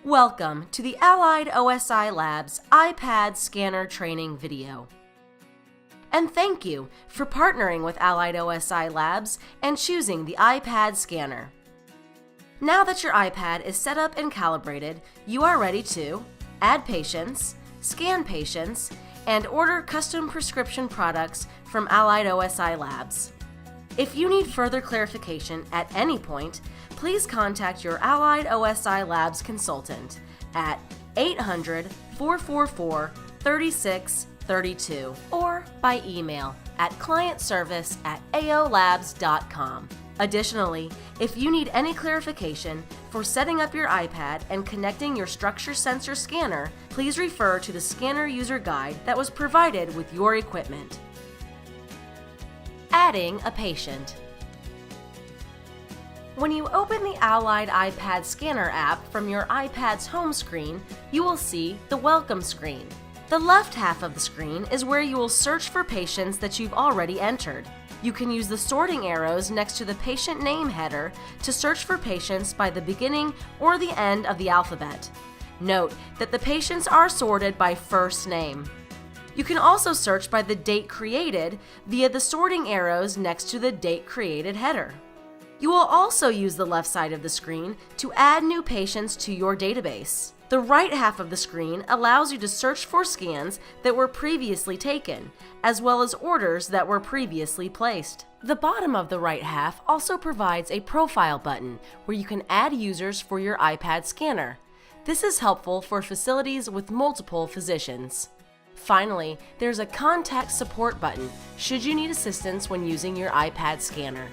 Welcome to the Allied OSI Labs iPad scanner training video. And thank you for partnering with Allied OSI Labs and choosing the iPad scanner. Now that your iPad is set up and calibrated, you are ready to add patients, scan patients, and order custom prescription products from Allied OSI Labs. If you need further clarification at any point, please contact your Allied OSI Labs consultant at 800-444-3632 or by email at clientservice@aolabs.com. Additionally, if you need any clarification for setting up your iPad and connecting your structure sensor scanner, please refer to the scanner user guide that was provided with your equipment. Adding a patient. When you open the Allied iPad Scanner app from your iPad's home screen, you will see the Welcome screen. The left half of the screen is where you will search for patients that you've already entered. You can use the sorting arrows next to the patient name header to search for patients by the beginning or the end of the alphabet. Note that the patients are sorted by first name. You can also search by the date created via the sorting arrows next to the date created header. You will also use the left side of the screen to add new patients to your database. The right half of the screen allows you to search for scans that were previously taken, as well as orders that were previously placed. The bottom of the right half also provides a profile button where you can add users for your iPad scanner. This is helpful for facilities with multiple physicians. Finally, there's a contact support button should you need assistance when using your iPad scanner.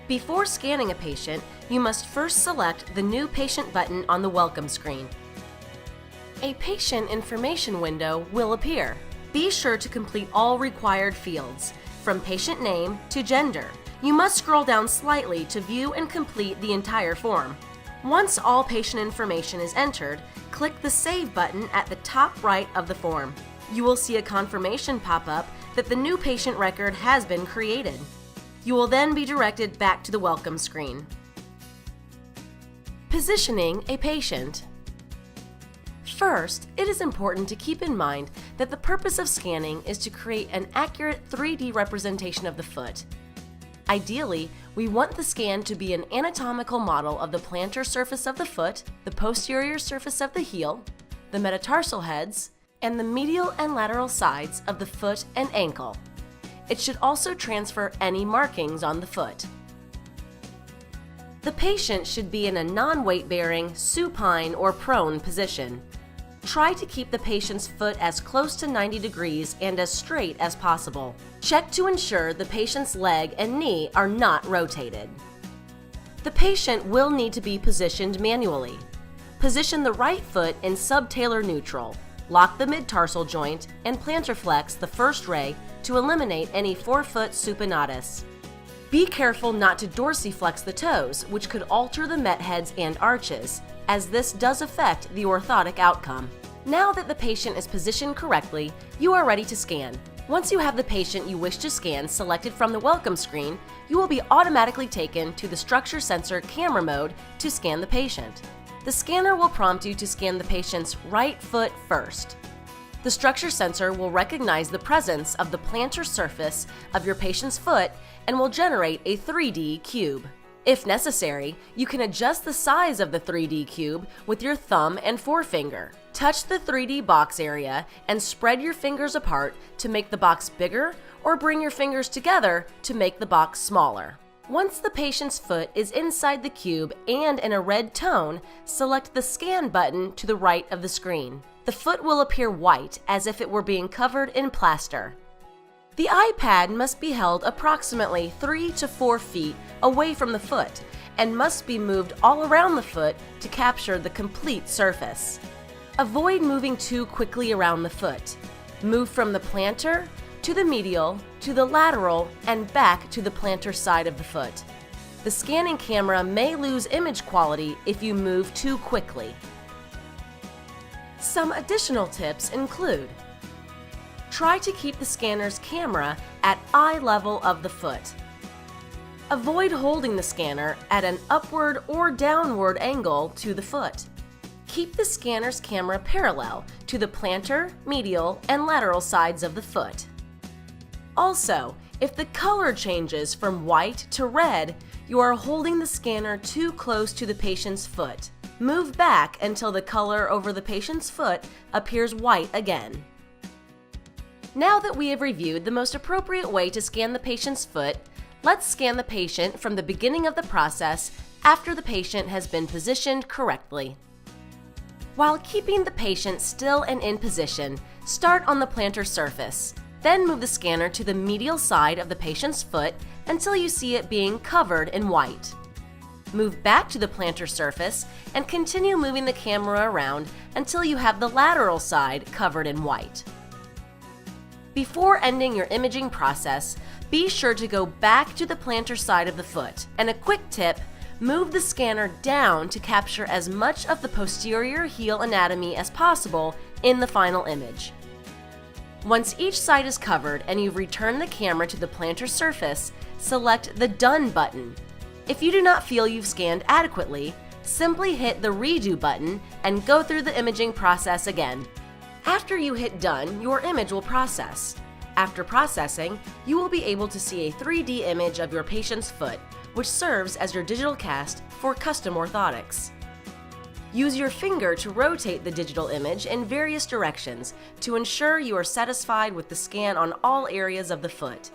Before scanning a patient, you must first select the New Patient button on the Welcome screen. A patient information window will appear. Be sure to complete all required fields, from patient name to gender. You must scroll down slightly to view and complete the entire form. Once all patient information is entered, click the Save button at the top right of the form. You will see a confirmation pop up that the new patient record has been created. You will then be directed back to the Welcome screen. Positioning a patient. First, it is important to keep in mind that the purpose of scanning is to create an accurate 3D representation of the foot. Ideally, we want the scan to be an anatomical model of the plantar surface of the foot, the posterior surface of the heel, the metatarsal heads, and the medial and lateral sides of the foot and ankle. It should also transfer any markings on the foot. The patient should be in a non-weight-bearing, supine, or prone position. Try to keep the patient's foot as close to 90 degrees and as straight as possible. Check to ensure the patient's leg and knee are not rotated. The patient will need to be positioned manually. Position the right foot in subtalar neutral. Lock the mid-tarsal joint and plantar flex the first ray to eliminate any forefoot supinatus. Be careful not to dorsiflex the toes, which could alter the met heads and arches, as this does affect the orthotic outcome. Now that the patient is positioned correctly, you are ready to scan. Once you have the patient you wish to scan selected from the Welcome screen, you will be automatically taken to the structure sensor camera mode to scan the patient. The scanner will prompt you to scan the patient's right foot first. The structure sensor will recognize the presence of the plantar surface of your patient's foot and will generate a 3D cube. If necessary, you can adjust the size of the 3D cube with your thumb and forefinger. Touch the 3D box area and spread your fingers apart to make the box bigger, or bring your fingers together to make the box smaller. Once the patient's foot is inside the cube and in a red tone, select the Scan button to the right of the screen. The foot will appear white as if it were being covered in plaster. The iPad must be held approximately 3 to 4 feet away from the foot and must be moved all around the foot to capture the complete surface. Avoid moving too quickly around the foot. Move from the plantar to the medial to the lateral and back to the plantar side of the foot. The scanning camera may lose image quality if you move too quickly. Some additional tips include: try to keep the scanner's camera at eye level of the foot. Avoid holding the scanner at an upward or downward angle to the foot. Keep the scanner's camera parallel to the plantar, medial, and lateral sides of the foot. Also, if the color changes from white to red, you are holding the scanner too close to the patient's foot. Move back until the color over the patient's foot appears white again. Now that we have reviewed the most appropriate way to scan the patient's foot, let's scan the patient from the beginning of the process after the patient has been positioned correctly. While keeping the patient still and in position, start on the plantar surface. Then move the scanner to the medial side of the patient's foot until you see it being covered in white. Move back to the plantar surface and continue moving the camera around until you have the lateral side covered in white. Before ending your imaging process, be sure to go back to the plantar side of the foot. And a quick tip, move the scanner down to capture as much of the posterior heel anatomy as possible in the final image. Once each side is covered and you've returned the camera to the plantar surface, select the Done button. If you do not feel you've scanned adequately, simply hit the Redo button and go through the imaging process again. After you hit Done, your image will process. After processing, you will be able to see a 3D image of your patient's foot, which serves as your digital cast for custom orthotics. Use your finger to rotate the digital image in various directions to ensure you are satisfied with the scan on all areas of the foot.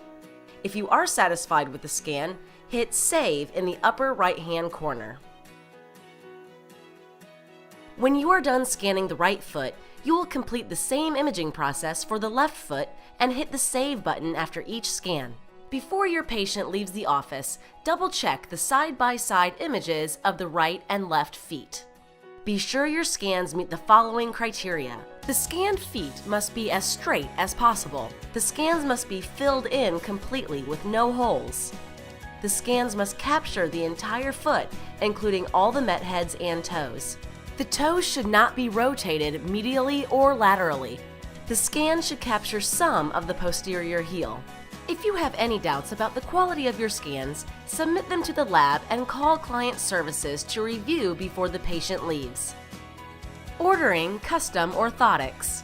If you are satisfied with the scan, hit Save in the upper right-hand corner. When you are done scanning the right foot, you will complete the same imaging process for the left foot and hit the Save button after each scan. Before your patient leaves the office, double-check the side-by-side images of the right and left feet. Be sure your scans meet the following criteria. The scanned feet must be as straight as possible. The scans must be filled in completely with no holes. The scans must capture the entire foot, including all the met heads and toes. The toes should not be rotated medially or laterally. The scan should capture some of the posterior heel. If you have any doubts about the quality of your scans, submit them to the lab and call client services to review before the patient leaves. Ordering custom orthotics.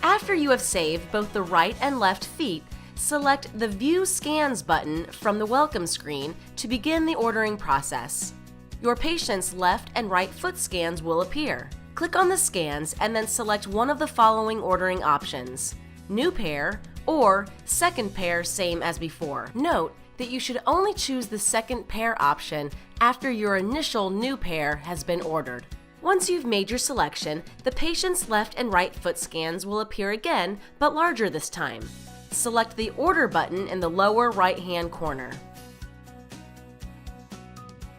After you have saved both the right and left feet, select the View Scans button from the welcome screen to begin the ordering process. Your patient's left and right foot scans will appear. Click on the scans and then select one of the following ordering options: New pair, or second pair, same as before. Note that you should only choose the second pair option after your initial new pair has been ordered. Once you've made your selection, the patient's left and right foot scans will appear again, but larger this time. Select the Order button in the lower right-hand corner.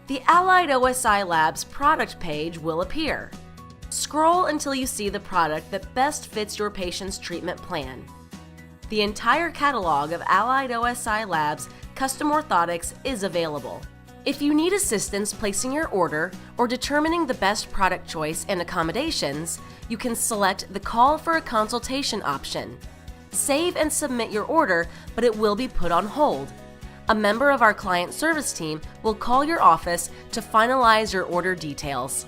The Allied OSI Labs product page will appear. Scroll until you see the product that best fits your patient's treatment plan. The entire catalog of Allied OSI Labs custom orthotics is available. If you need assistance placing your order or determining the best product choice and accommodations, you can select the Call for a Consultation option. Save and submit your order, but it will be put on hold. A member of our client service team will call your office to finalize your order details.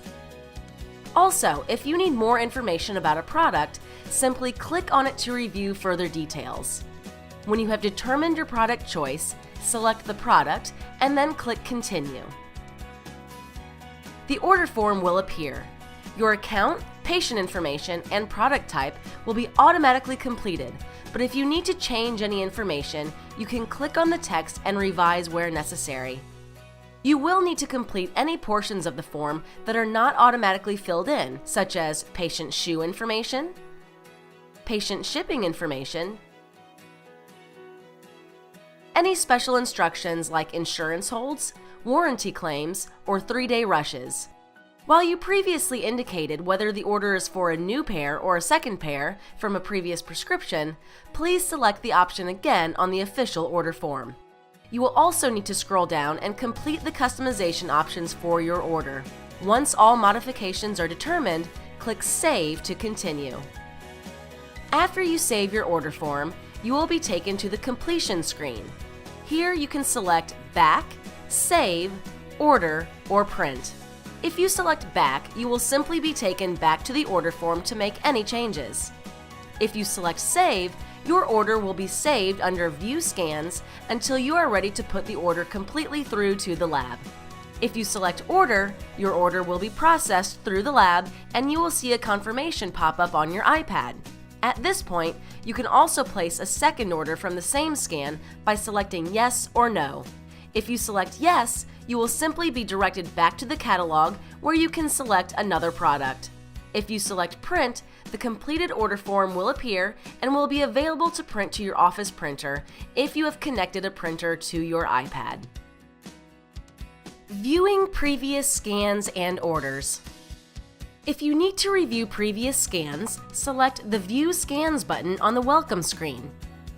Also, if you need more information about a product, simply click on it to review further details. When you have determined your product choice, select the product and then click Continue. The order form will appear. Your account, patient information, and product type will be automatically completed, but if you need to change any information, you can click on the text and revise where necessary. You will need to complete any portions of the form that are not automatically filled in, such as patient shoe information, patient shipping information, any special instructions like insurance holds, warranty claims, or 3-day rushes. While you previously indicated whether the order is for a new pair or a second pair from a previous prescription, please select the option again on the official order form. You will also need to scroll down and complete the customization options for your order. Once all modifications are determined, click Save to continue. After you save your order form, you will be taken to the completion screen. Here you can select Back, Save, Order, or Print. If you select Back, you will simply be taken back to the order form to make any changes. If you select Save, your order will be saved under View Scans until you are ready to put the order completely through to the lab. If you select Order, your order will be processed through the lab and you will see a confirmation pop up on your iPad. At this point, you can also place a second order from the same scan by selecting Yes or No. If you select Yes, you will simply be directed back to the catalog where you can select another product. If you select Print, the completed order form will appear and will be available to print to your office printer if you have connected a printer to your iPad. Viewing previous scans and orders. If you need to review previous scans, select the View Scans button on the welcome screen.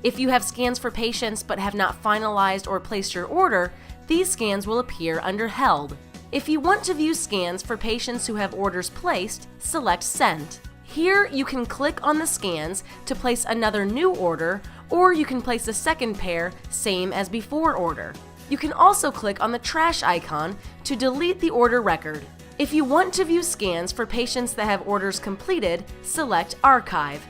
If you have scans for patients but have not finalized or placed your order, these scans will appear under Held. If you want to view scans for patients who have orders placed, select Sent. Here you can click on the scans to place another new order, or you can place a second pair same as before order. You can also click on the trash icon to delete the order record. If you want to view scans for patients that have orders completed, select Archive.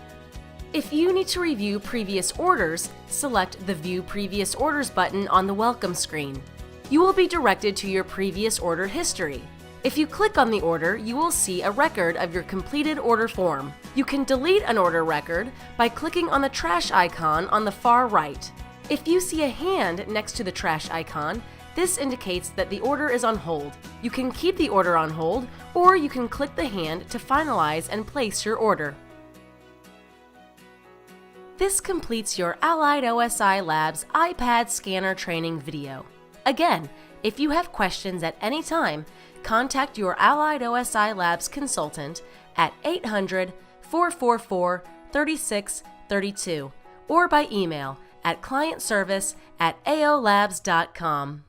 If you need to review previous orders, select the View Previous Orders button on the welcome screen. You will be directed to your previous order history. If you click on the order, you will see a record of your completed order form. You can delete an order record by clicking on the trash icon on the far right. If you see a hand next to the trash icon, this indicates that the order is on hold. You can keep the order on hold, or you can click the hand to finalize and place your order. This completes your Allied OSI Labs iPad scanner training video. Again, if you have questions at any time, contact your Allied OSI Labs consultant at 800-444-3632 or by email at clientservice@aolabs.com.